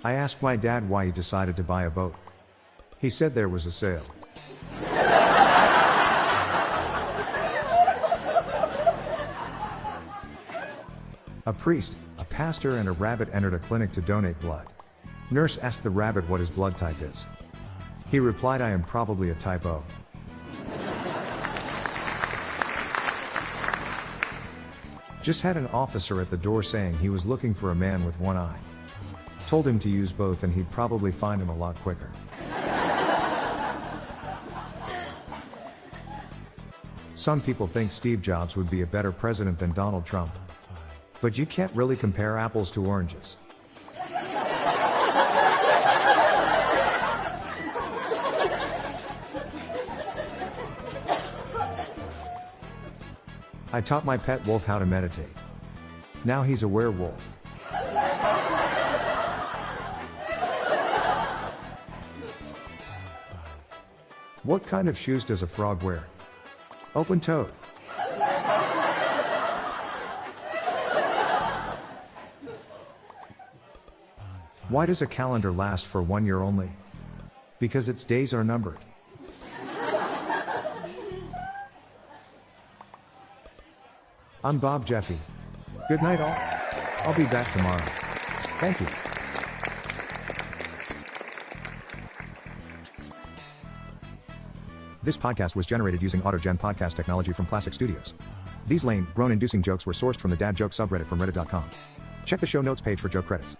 I asked my dad why he decided to buy a boat. He said there was a sale. A priest, a pastor and a rabbit entered a clinic to donate blood. Nurse asked the rabbit what his blood type is. He replied, I am probably a type O. Just had an officer at the door saying he was looking for a man with one eye. Told him to use both and he'd probably find him a lot quicker. Some people think Steve Jobs would be a better president than Donald Trump. But you can't really compare apples to oranges. I taught my pet wolf how to meditate. Now he's a werewolf. What kind of shoes does a frog wear? Open-toed. Why does a calendar last for 1 year only? Because its days are numbered. I'm Bob Jeffy. Good night all. I'll be back tomorrow. Thank you. This podcast was generated using AutoGen podcast technology from Classic Studios. These lame, groan-inducing jokes were sourced from the dad joke subreddit from reddit.com. Check the show notes page for joke credits.